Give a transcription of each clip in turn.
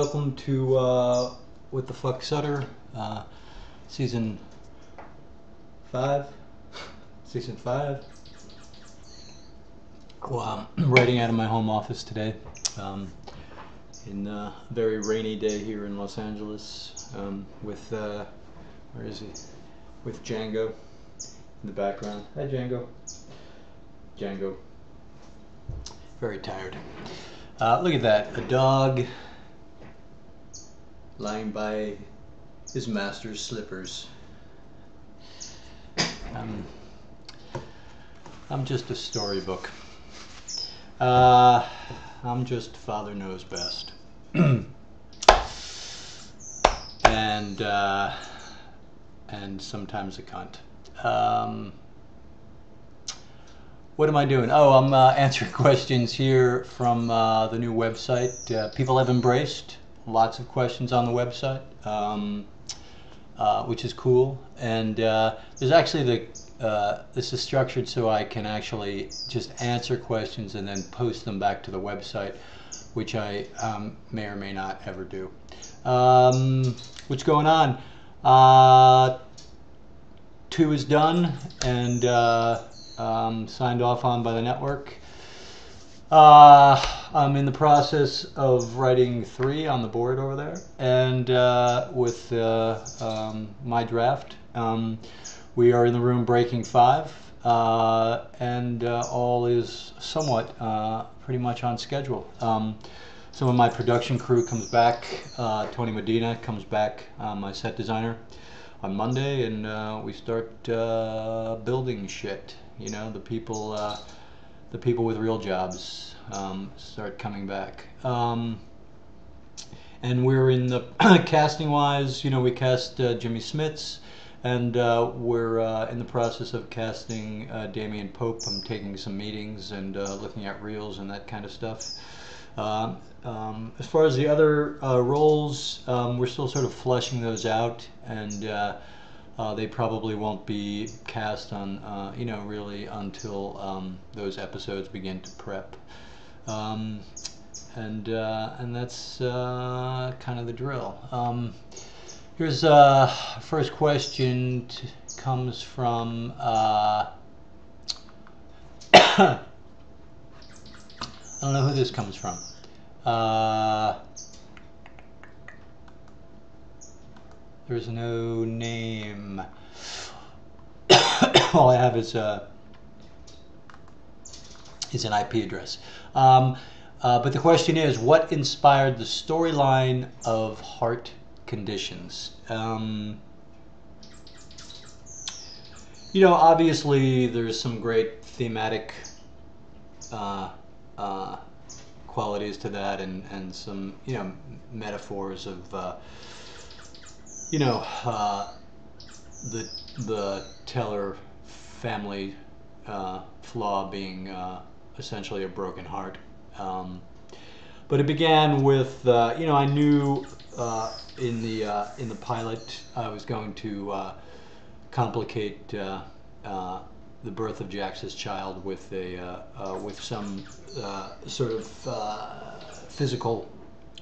welcome to What the Fuck Sutter, season 5. Season 5. Well, I'm writing out of my home office today, in a very rainy day here in Los Angeles, with, where is he? With Django in the background. Hi, Django. Django. Very tired. Look at that, a dog lying by his master's slippers. I'm just a storybook. I'm just Father Knows Best. and sometimes a cunt. What am I doing? Oh, I'm answering questions here from the new website. People have embraced lots of questions on the website, which is cool. And there's actually this is structured so I can actually just answer questions and then post them back to the website, which I may or may not ever do. What's going on? 2 is done and signed off on by the network. I'm in the process of writing 3 on the board over there, and with my draft. We are in the room breaking 5, and all is somewhat pretty much on schedule. Some of my production crew comes back. Tony Medina comes back, my set designer, on Monday, and we start building shit. You know, the people with real jobs start coming back. And we're in the casting wise, you know, we cast Jimmy Smits, and we're in the process of casting Damian Pope. I'm taking some meetings and looking at reels and that kind of stuff. As far as the other roles, we're still sort of fleshing those out, and they probably won't be cast on, you know, really until those episodes begin to prep. And that's kind of the drill. Here's first question comes from I don't know who this comes from. There's no name. All I have is an IP address. But the question is, what inspired the storyline of Heart Conditions? You know, obviously there's some great thematic qualities to that, and some, you know, metaphors of you know, the Teller family flaw being essentially a broken heart. But it began with, you know, I knew in the pilot I was going to complicate the birth of Jax's child with with some sort of physical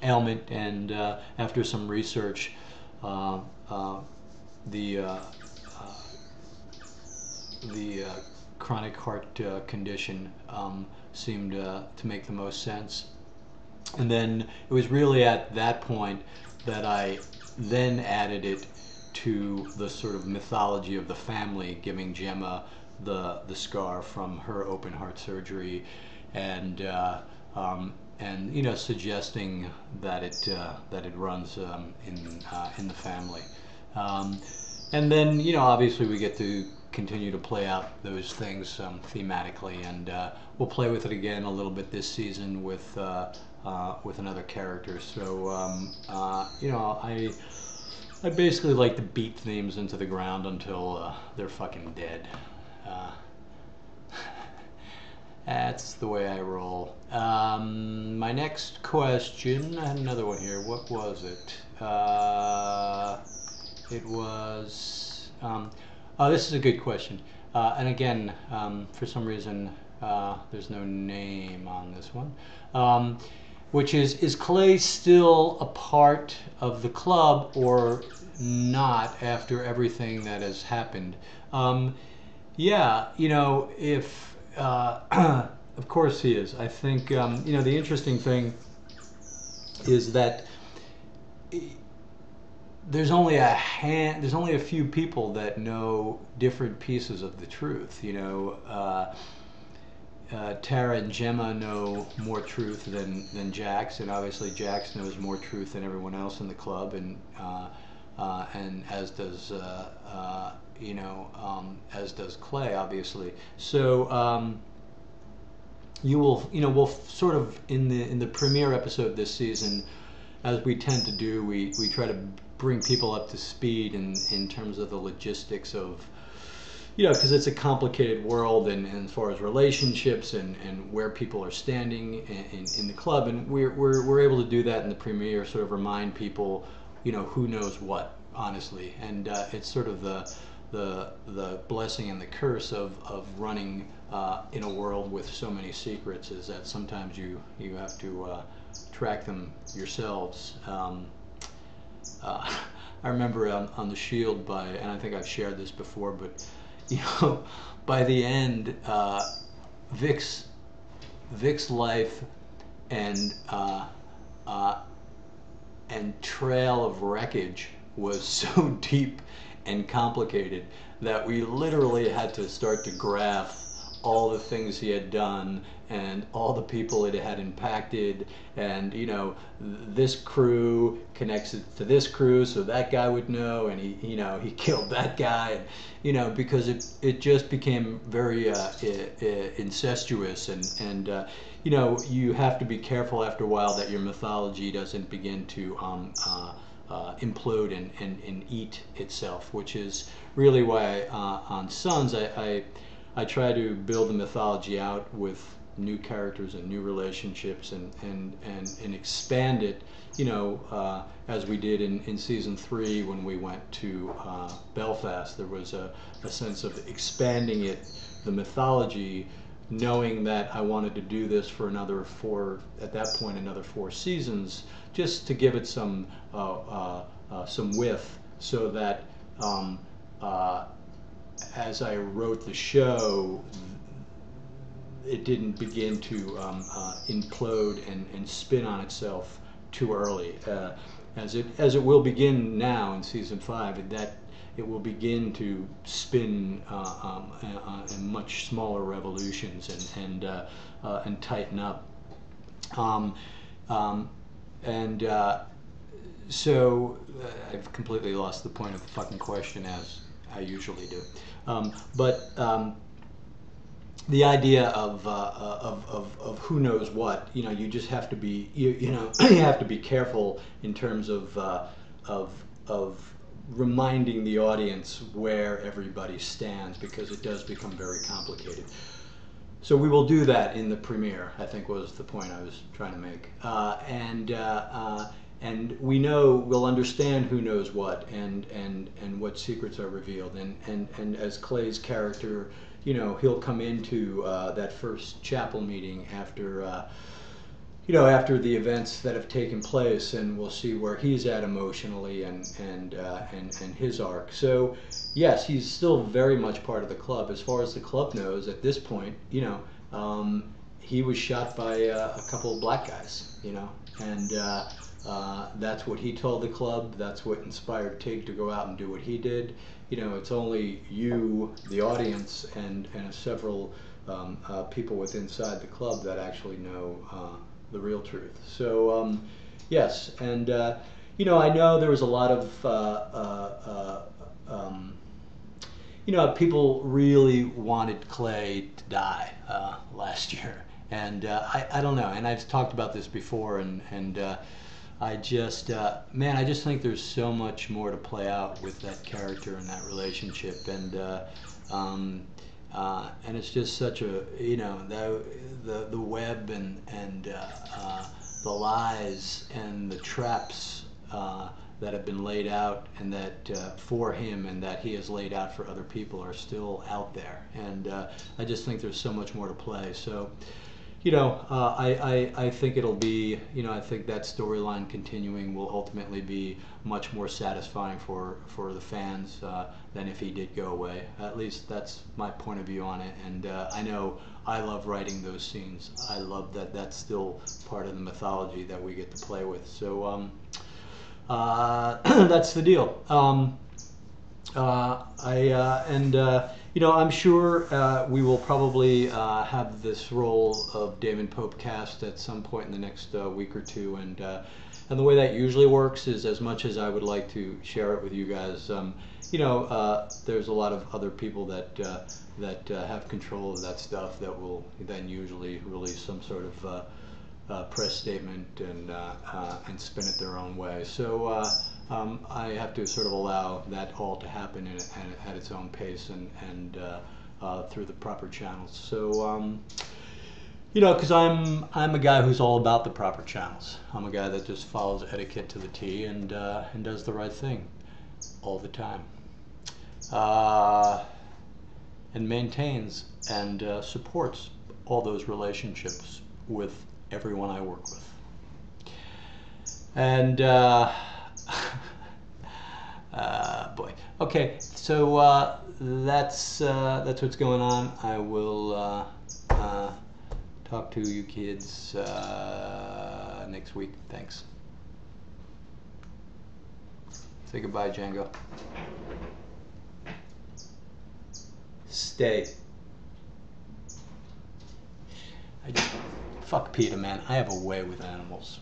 ailment, and after some research, the chronic heart condition seemed to make the most sense. And then it was really at that point that I then added it to the sort of mythology of the family, giving Gemma the scar from her open heart surgery, and you know, suggesting that it runs in the family. And then, you know, obviously we get to continue to play out those things thematically, and we'll play with it again a little bit this season with another character. So you know, I basically like to beat themes into the ground until they're fucking dead. That's the way I roll. My next question, I had another one here. What was it? It was, oh, this is a good question. And again, for some reason, there's no name on this one. which is Clay still a part of the club or not after everything that has happened? Yeah, you know, if of course he is. I think you know, the interesting thing is that there's only a few people that know different pieces of the truth. You know, Tara and Gemma know more truth than Jax, and obviously Jax knows more truth than everyone else in the club, and as does you know, as does Clay, obviously. So we'll sort of in the premiere episode this season, as we tend to do, we try to bring people up to speed in terms of the logistics of, you know, because it's a complicated world, and as far as relationships and where people are standing in the club, and we're able to do that in the premiere, sort of remind people, you know, who knows what, honestly, and it's sort of the blessing and the curse of running in a world with so many secrets, is that sometimes you have to track them yourselves. I remember on the Shield, and I think I've shared this before, but you know, by the end, Vic's life and trail of wreckage was so deep and complicated that we literally had to start to graph all the things he had done and all the people it had impacted, and you know, this crew connects it to this crew, so that guy would know, and he killed that guy, and you know, because it just became very incestuous, and you know, you have to be careful after a while that your mythology doesn't begin to implode and eat itself, which is really why on Sons I try to build the mythology out with new characters and new relationships, and expand it, you know, as we did in season 3 when we went to Belfast. There was a sense of expanding the mythology, knowing that I wanted to do this for another 4 seasons, just to give it some width, so that as I wrote the show, it didn't begin to implode and spin on itself too early, as it will begin now in season 5. That it will begin to spin in much smaller revolutions and tighten up. So I've completely lost the point of the fucking question, as I usually do. But the idea of who knows what, you know, you just have to be, you know, you have to be careful in terms of reminding the audience where everybody stands, because it does become very complicated. So we will do that in the premiere, I think was the point I was trying to make. And we know, we'll understand who knows what, and what secrets are revealed, and as Clay's character, you know, he'll come into that first chapel meeting after you know, after the events that have taken place, and we'll see where he's at emotionally and his arc. So yes, he's still very much part of the club. As far as the club knows at this point, you know, he was shot by a couple of black guys, you know, and that's what he told the club. That's what inspired Tig to go out and do what he did. You know, it's only you, the audience, and several people within inside the club that actually know the real truth. So yes, and you know, I know there was a lot of you know, people really wanted Clay to die last year, and I don't know, and I've talked about this before, and I just man, I just think there's so much more to play out with that character and that relationship, and it's just such a, you know, the web and the lies and the traps that have been laid out, and that for him, and that he has laid out for other people, are still out there, and I just think there's so much more to play. So I think it'll be, I think that storyline continuing will ultimately be much more satisfying for the fans than if he did go away. At least that's my point of view on it. And I know I love writing those scenes. I love that that's still part of the mythology that we get to play with. So that's the deal. I'm sure we will probably have this role of Damon Pope cast at some point in the next week or two, and the way that usually works is, as much as I would like to share it with you guys, there's a lot of other people that have control of that stuff that will then usually release some sort of press statement and spin it their own way. So I have to sort of allow that all to happen at its own pace and through the proper channels. So because I'm a guy who's all about the proper channels. I'm a guy that just follows etiquette to the T and does the right thing all the time, and maintains and supports all those relationships with everyone I work with. And boy. Okay, so that's what's going on. I will talk to you kids next week. Thanks. Say goodbye, Django. Stay. Fuck Peter, man. I have a way with animals.